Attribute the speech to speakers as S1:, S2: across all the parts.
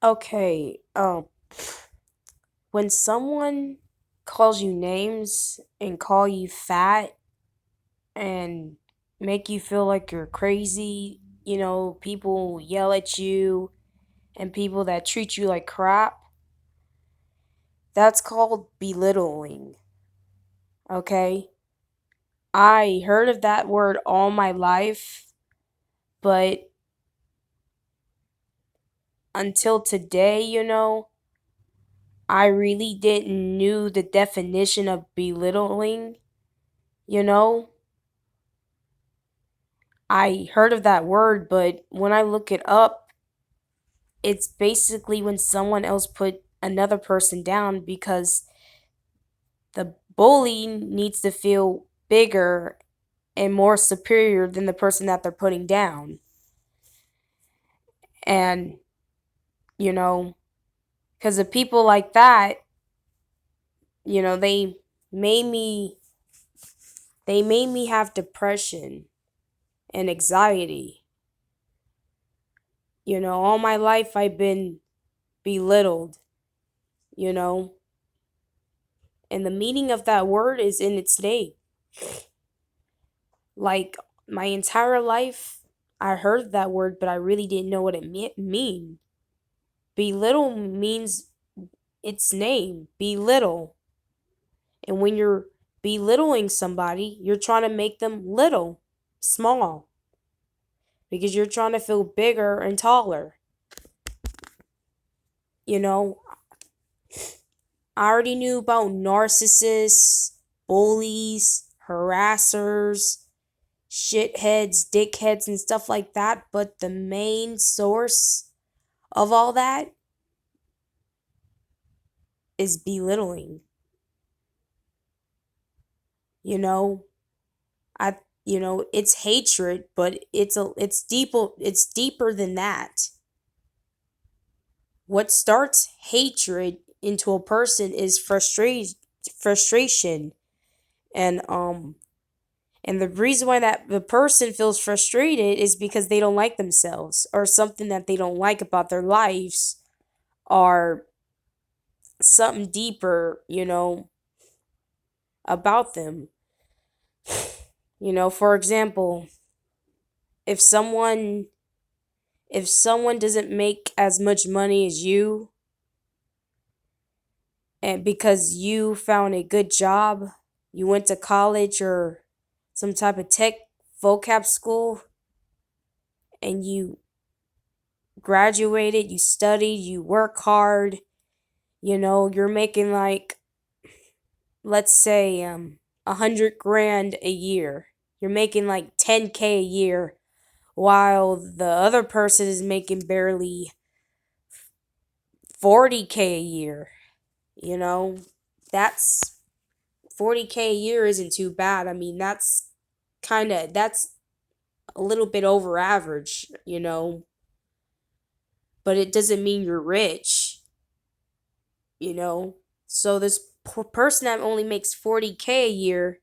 S1: Okay, when someone calls you names and call you fat and make you feel like you're crazy, people yell at you and people that treat you like crap, that's called belittling, okay? I heard of that word all my life, but until today, I really didn't knew the definition of belittling, you know? I heard of that word, but when I look it up, it's basically when someone else put another person down because the bully needs to feel bigger and more superior than the person that they're putting down. And, you know, because of people like that, they made me have depression and anxiety. All my life I've been belittled, you know, and the meaning of that word is in its name. Like my entire life, I heard that word, but I really didn't know what it mean. Belittle means its name, belittle. And when you're belittling somebody, you're trying to make them little, small, because you're trying to feel bigger and taller. You know, I already knew about narcissists, bullies, harassers, shitheads, dickheads, and stuff like that, but the main source of all that is belittling. You know, I it's hatred, but it's deeper than that. What starts hatred into a person is frustration and the reason why that the person feels frustrated is because they don't like themselves or something that they don't like about their lives or something deeper, about them. For example, if someone doesn't make as much money as you and because you found a good job, you went to college or some type of tech vocab school and you graduated, you studied, you work hard, you're making like let's say 100 grand a year. You're making like 10K a year while the other person is making barely 40K a year. You know, that's 40K a year isn't too bad. I mean, that's a little bit over average, but it doesn't mean you're rich, you know. So this person that only makes 40K a year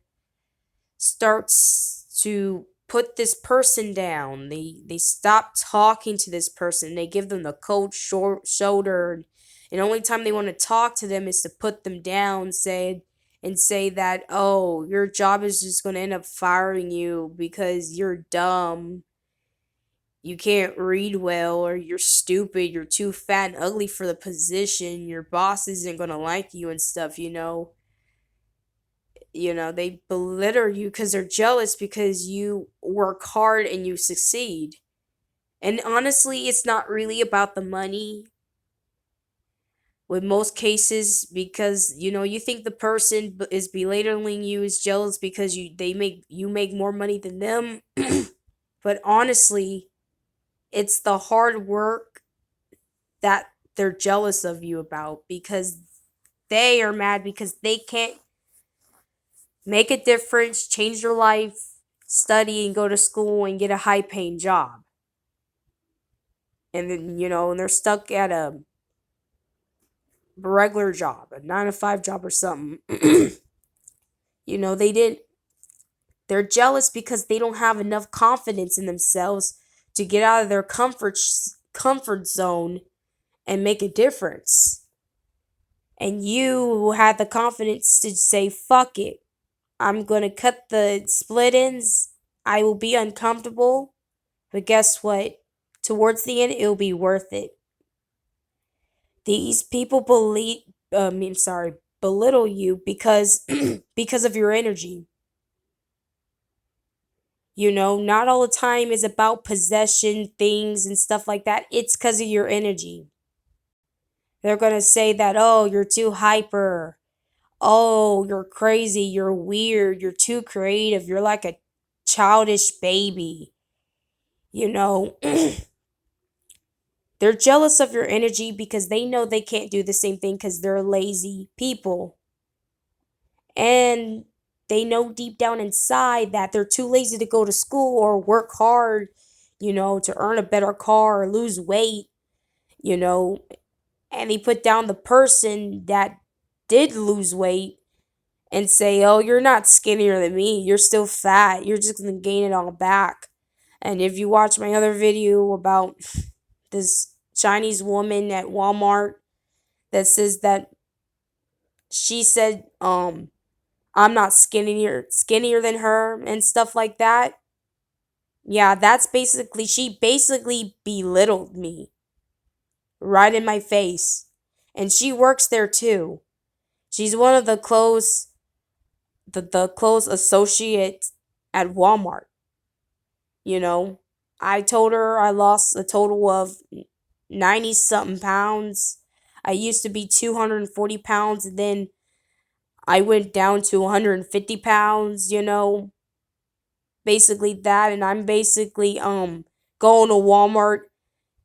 S1: starts to put this person down. They stop talking to this person. They give them the cold shoulder, and the only time they want to talk to them is to put them down, say that, oh, your job is just going to end up firing you because you're dumb, you can't read well, or you're stupid, you're too fat and ugly for the position, your boss isn't going to like you and stuff, they belittle you because they're jealous because you work hard and you succeed. And honestly, it's not really about the money with most cases because you think the person is belittling you is jealous because you make more money than them. But honestly, it's the hard work that they're jealous of you about because they are mad because they can't make a difference, change their life, study and go to school and get a high paying job. And then, and they're stuck at a regular job, a 9 to 5 job or something. They didn't, they're jealous because they don't have enough confidence in themselves to get out of their comfort zone and make a difference. And you had the confidence to say, fuck it. I'm going to cut the split ends. I will be uncomfortable. But guess what? Towards the end, it'll be worth it. These people belittle you because because of your energy. Not all the time is about possession, things, and stuff like that. It's because of your energy. They're going to say that, oh, you're too hyper. Oh, you're crazy. You're weird. You're too creative. You're like a childish baby. You know, they're jealous of your energy because they know they can't do the same thing because they're lazy people. And they know deep down inside that they're too lazy to go to school or work hard, to earn a better car or lose weight, you know, and they put down the person that did lose weight and say, oh, you're not skinnier than me. You're still fat. You're just going to gain it all back. And if you watch my other video about this Chinese woman at Walmart that says that she said, I'm not skinnier than her and stuff like that. Yeah, she basically belittled me right in my face. And she works there too. She's one of the close associates at Walmart. You know, I told her I lost a total of 90 something pounds. I used to be 240 pounds, and then I went down to 150 pounds, basically that. And I'm basically going to Walmart,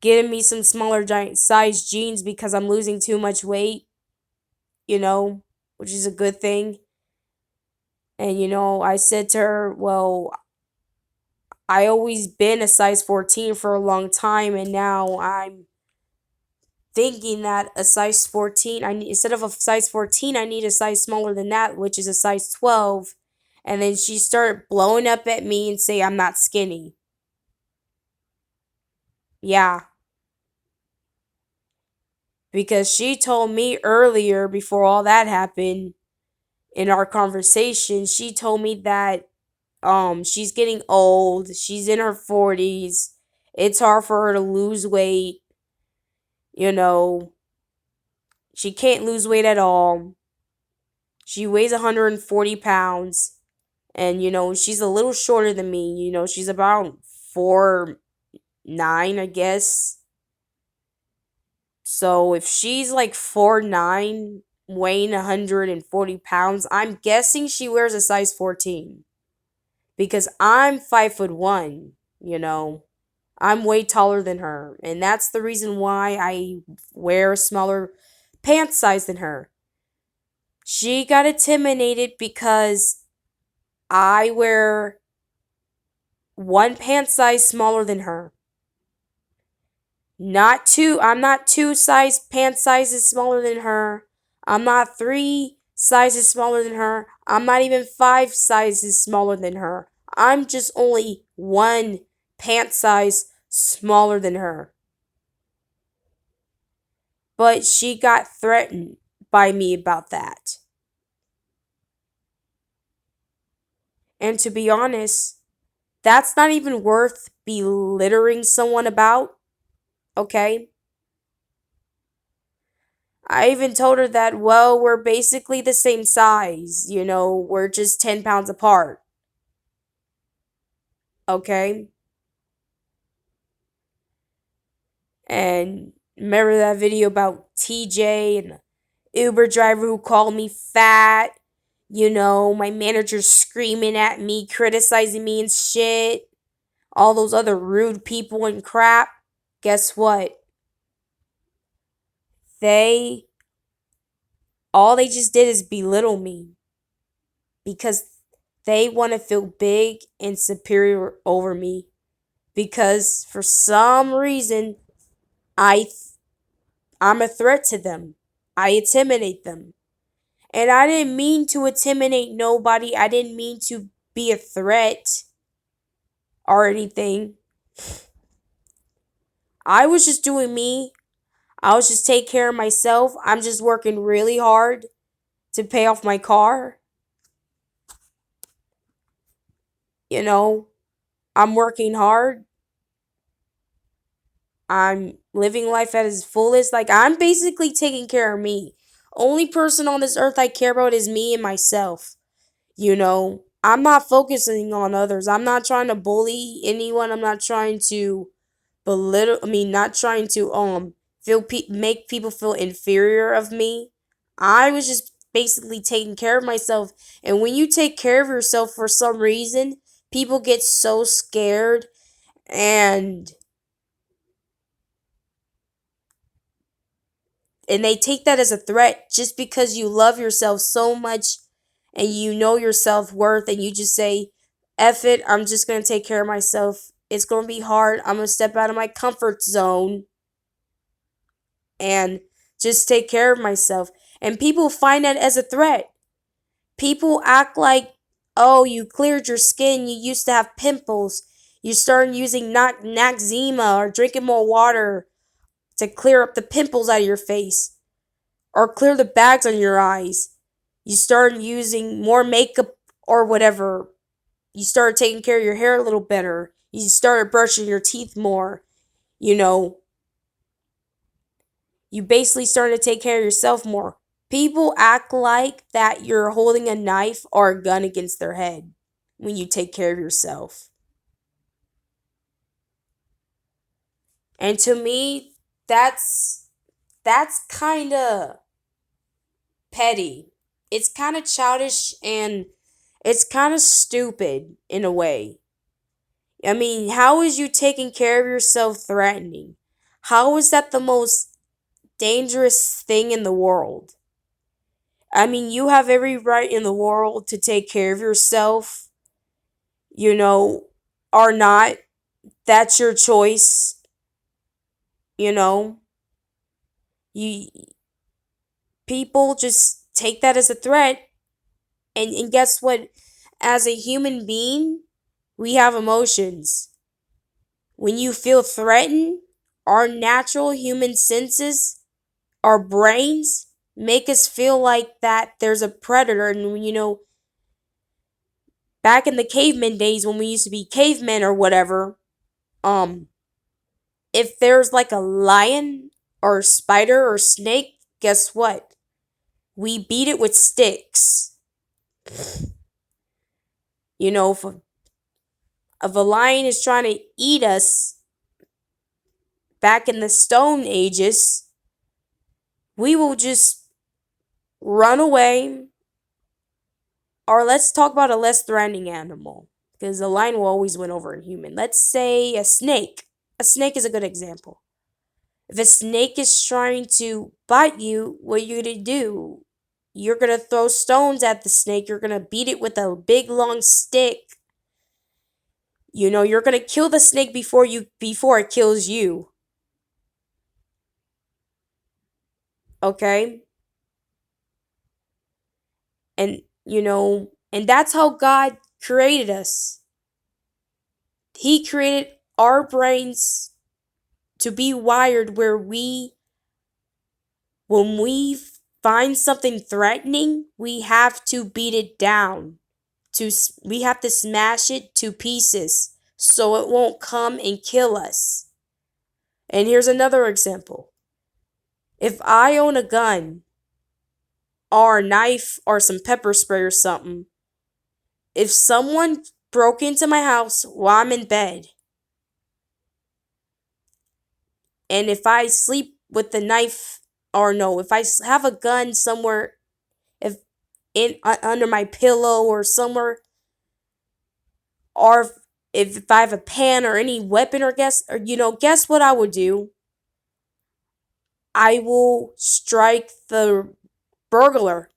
S1: getting me some smaller giant size jeans because I'm losing too much weight, which is a good thing. And I said to her, well, I always been a size 14 for a long time, and now I'm thinking that a size 14, instead of a size 14, I need a size smaller than that, which is a size 12. And then she started blowing up at me and say I'm not skinny. Yeah, because she told me earlier, before all that happened in our conversation, she told me that she's getting old, she's in her 40s, it's hard for her to lose weight, you know, she can't lose weight at all. She weighs 140 pounds, and she's a little shorter than me. She's about 4'9", I guess. So if she's like 4'9", weighing 140 pounds, I'm guessing she wears a size 14. Because I'm 5'1", I'm way taller than her. And that's the reason why I wear a smaller pant size than her. She got intimidated because I wear one pant size smaller than her. I'm not two pant sizes smaller than her. I'm not three sizes smaller than her. I'm not even five sizes smaller than her. I'm just only one pant size smaller than her. But she got threatened by me about that. And to be honest, that's not even worth belittling someone about, okay? I even told her that, well, we're basically the same size, we're just 10 pounds apart, okay? And remember that video about TJ and the Uber driver who called me fat? My manager screaming at me, criticizing me and shit. All those other rude people and crap. Guess what? They all they just did is belittle me because they want to feel big and superior over me because for some reason I I'm a threat to them. I intimidate them. And I didn't mean to intimidate nobody. I didn't mean to be a threat or anything. I was just doing me. I'll just take care of myself. I'm just working really hard to pay off my car. You know, I'm working hard. I'm living life at its fullest. Like, I'm basically taking care of me. Only person on this earth I care about is me and myself. I'm not focusing on others. I'm not trying to bully anyone. I'm not trying to not trying to make people feel inferior of me. I was just basically taking care of myself. And when you take care of yourself for some reason, people get so scared and they take that as a threat just because you love yourself so much and you know your self-worth, and you just say, F it, I'm just going to take care of myself. It's going to be hard. I'm going to step out of my comfort zone and just take care of myself. And people find that as a threat. People act like, oh, you cleared your skin. You used to have pimples. You started using Noxzema or drinking more water to clear up the pimples out of your face or clear the bags on your eyes. You started using more makeup or whatever. You started taking care of your hair a little better. You started brushing your teeth more. You know, you basically started to take care of yourself more. People act like that you're holding a knife or a gun against their head when you take care of yourself. And to me, that's kind of petty. It's kind of childish and it's kind of stupid in a way. I mean, how is you taking care of yourself threatening? How is that the most dangerous thing in the world? I mean, you have every right in the world to take care of yourself, you know, or not. That's your choice, you know. You People just take that as a threat, and guess what? As a human being, we have emotions. When you feel threatened, our natural human senses, our brains make us feel like that there's a predator. And back in the caveman days when we used to be cavemen or whatever, um if there's like a lion or a spider or snake, guess what? We beat it with sticks. If a lion is trying to eat us back in the stone ages, we will just run away. Or let's talk about a less threatening animal, because a lion will always win over a human. Let's say a snake. A snake is a good example. If a snake is trying to bite you, what are you going to do? You're going to throw stones at the snake. You're going to beat it with a big long stick. You're going to kill the snake before it kills you. Okay? And that's how God created us. He created our brains to be wired where when we find something threatening, we have to beat it down. We have to smash it to pieces so it won't come and kill us. And here's another example. If I own a gun or a knife or some pepper spray or something, if someone broke into my house while I'm in bed, and if I sleep with the knife, or no, if I have a gun somewhere, if under my pillow or somewhere, or if I have a pen or any weapon, or guess what I would do? I will strike the burglar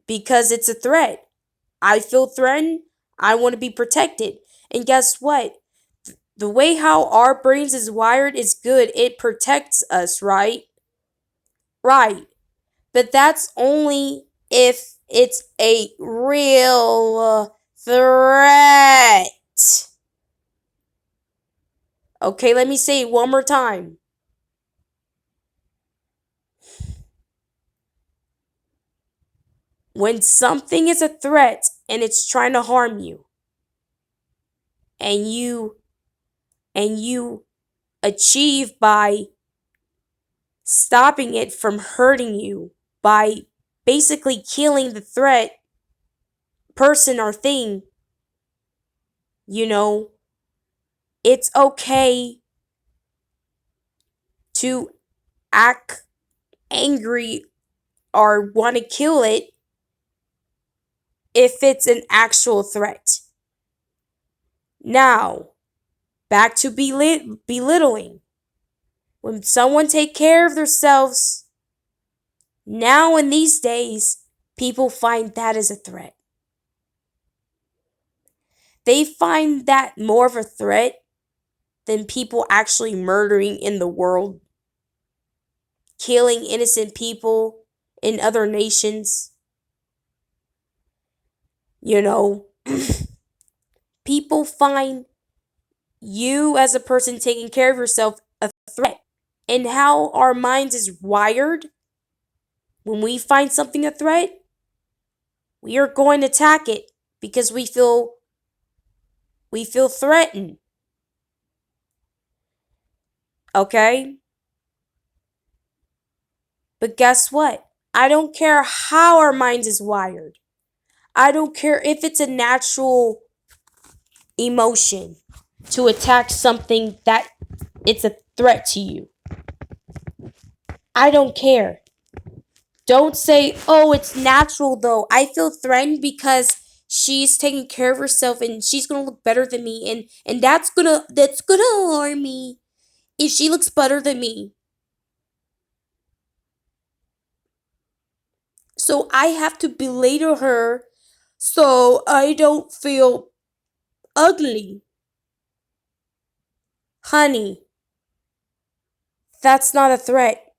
S1: because it's a threat. I feel threatened. I want to be protected. And guess what? The way how our brains is wired is good. It protects us, right? Right. But that's only if it's a real threat. Okay, let me say it one more time. When something is a threat and it's trying to harm you, and you achieve by stopping it from hurting you, by basically killing the threat person or thing, you know, it's okay to act angry or want to kill it if it's an actual threat. Now, back to belittling. When someone take care of themselves, now in these days, people find that as a threat. They find that more of a threat than people actually murdering in the world, killing innocent people in other nations. You know, people find you as a person taking care of yourself a threat. And how our minds is wired, when we find something a threat, we are going to attack it because we feel threatened. Okay? But guess what? I don't care how our minds is wired. I don't care if it's a natural emotion to attack something that it's a threat to you. I don't care. Don't say, "Oh, it's natural though. I feel threatened because she's taking care of herself and she's going to look better than me and that's going to harm me if she looks better than me." So I have to belittle her so I don't feel ugly. Honey, that's not a threat.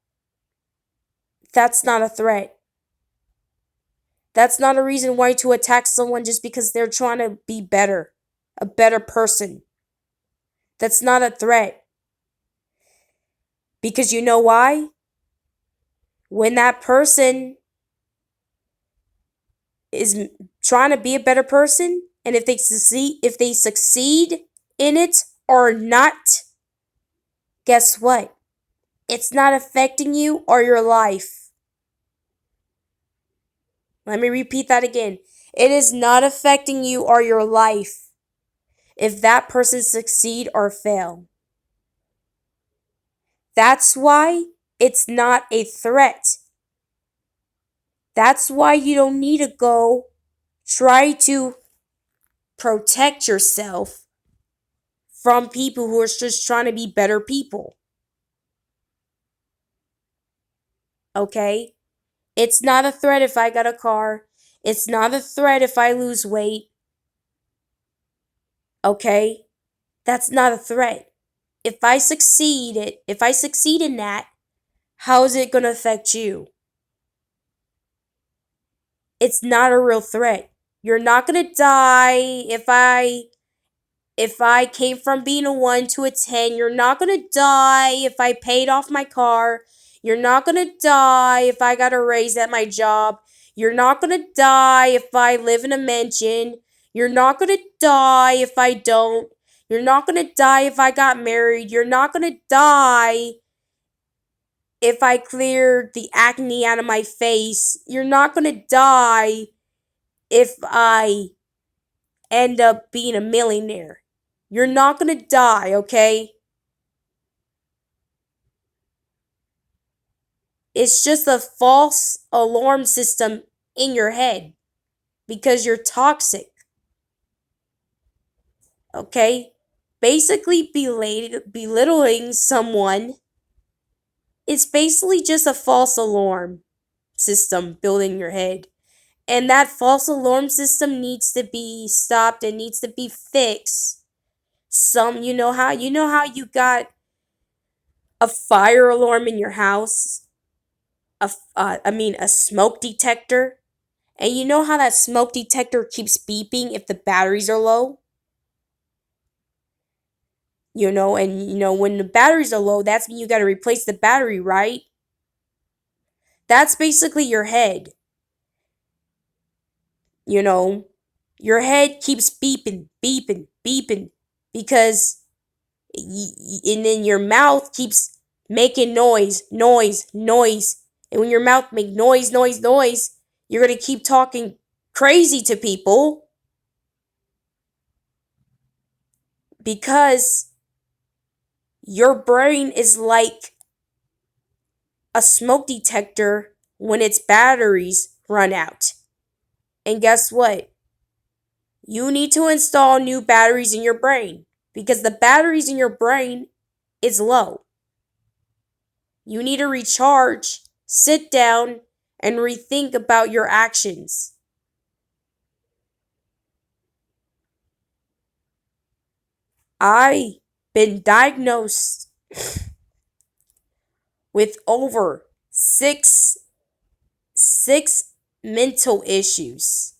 S1: That's not a threat. That's not a reason why to attack someone just because they're trying to be better, a better person. That's not a threat. Because you know why? When that person is trying to be a better person, and if they succeed in it or not, guess what? It's not affecting you or your life. Let me repeat that again. It is not affecting you or your life if that person succeed or fail. That's why it's not a threat. That's why you don't need to go try to protect yourself from people who are just trying to be better people. Okay? It's not a threat if I got a car. It's not a threat if I lose weight. Okay? That's not a threat. If I succeed in that, how is it going to affect you? It's not a real threat. You're not going to die if I came from being a 1 to a 10. You're not going to die if I paid off my car. You're not going to die if I got a raise at my job. You're not going to die if I live in a mansion. You're not going to die if I don't. You're not going to die if I got married. You're not going to die if I cleared the acne out of my face. You're not going to die if I end up being a millionaire. You're not going to die, okay? It's just a false alarm system in your head because you're toxic, okay? Basically, belittling someone is basically just a false alarm system built in your head. And that false alarm system needs to be stopped and needs to be fixed. You know how you got a fire alarm in your house, a smoke detector, and you know how that smoke detector keeps beeping if the batteries are low. When the batteries are low, that's when you got to replace the battery, right? That's basically your head. You know, your head keeps beeping, beeping, beeping because, and then your mouth keeps making noise, noise, noise. And when your mouth make noise, noise, noise, you're going to keep talking crazy to people because your brain is like a smoke detector when its batteries run out. And guess what? You need to install new batteries in your brain because the batteries in your brain is low. You need to recharge, sit down, and rethink about your actions. I been diagnosed with over six mental issues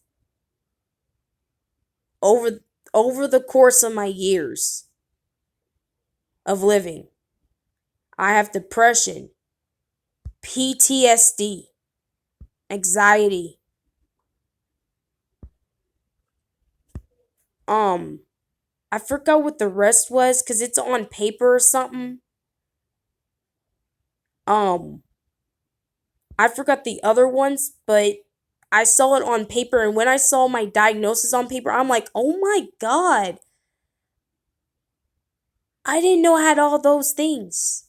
S1: over over the course of my years of living. I have depression, PTSD, anxiety, um I forgot what the rest was cuz it's on paper or something. Um I forgot the other ones, but I saw it on paper, and when I saw my diagnosis on paper, I'm like, "Oh my god. I didn't know I had all those things."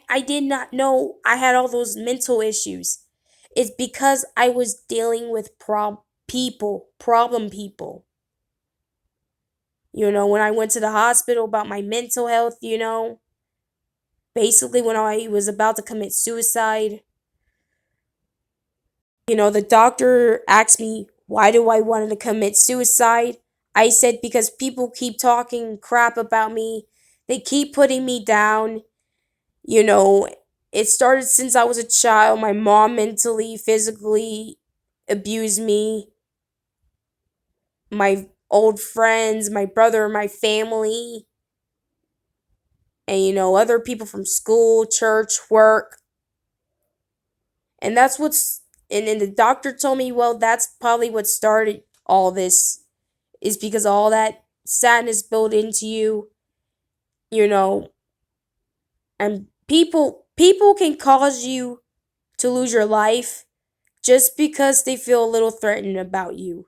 S1: I did not know I had all those mental issues. It's because I was dealing with problem people. When I went to the hospital about my mental health, basically when I was about to commit suicide, the doctor asked me, why do I want to commit suicide? I said, because people keep talking crap about me. They keep putting me down. You know, it started since I was a child. My mom mentally, physically abused me. My old friends, my brother, my family, and other people from school, church, work. And that's and then the doctor told me, well, that's probably what started all this, is because all that sadness built into you, you know, and people can cause you to lose your life just because they feel a little threatened about you.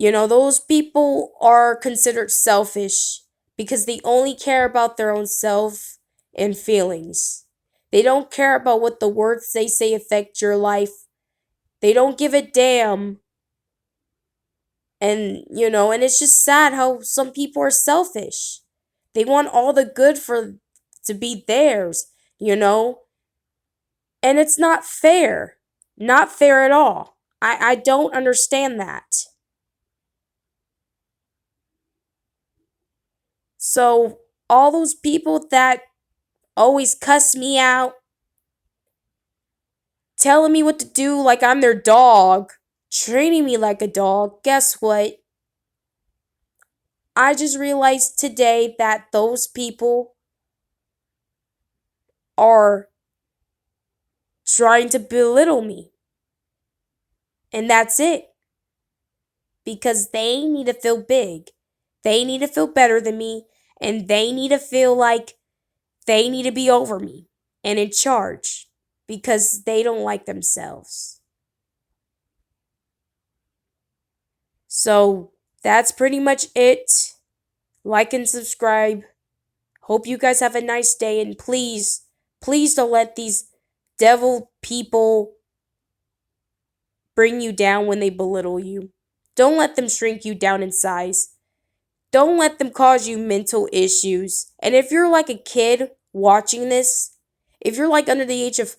S1: Those people are considered selfish because they only care about their own self and feelings. They don't care about what the words they say affect your life. They don't give a damn. And it's just sad how some people are selfish. They want all the good for to be theirs, you know? And it's not fair. Not fair at all. I don't understand that. So all those people that always cuss me out, telling me what to do like I'm their dog, treating me like a dog, guess what? I just realized today that those people are trying to belittle me. And that's it. Because they need to feel big. They need to feel better than me. And they need to feel like they need to be over me and in charge. Because they don't like themselves. So that's pretty much it. Like and subscribe. Hope you guys have a nice day. And please, please don't let these devil people bring you down when they belittle you. Don't let them shrink you down in size. Don't let them cause you mental issues. And if you're like a kid watching this, if you're like under the age of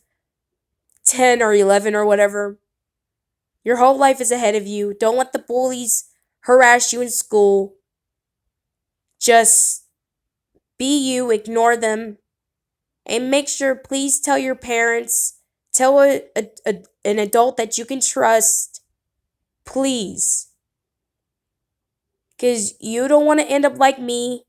S1: 10 or 11 or whatever, your whole life is ahead of you. Don't let the bullies harass you in school. Just be you, ignore them, and make sure, please tell your parents, tell an adult that you can trust, please. Because you don't want to end up like me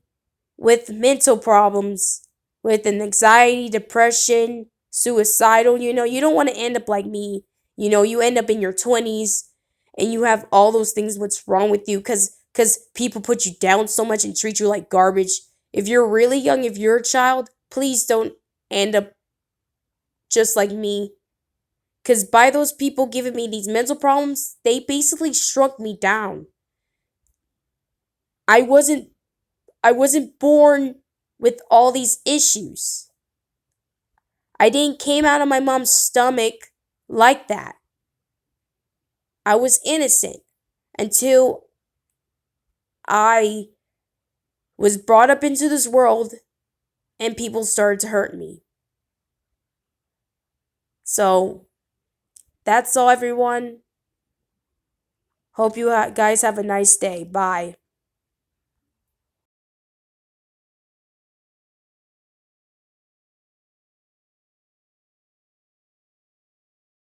S1: with mental problems, with an anxiety, depression, suicidal. You don't want to end up like me. You end up in your 20s and you have all those things what's wrong with you cuz people put you down so much and treat you like garbage. If you're really young, if you're a child, please don't end up just like me. Cuz by those people giving me these mental problems, they basically shrunk me down. I wasn't I wasn't born with all these issues. I didn't came out of my mom's stomach like that. I was innocent until I was brought up into this world and people started to hurt me. So that's all, everyone. Hope you guys have a nice day. Bye.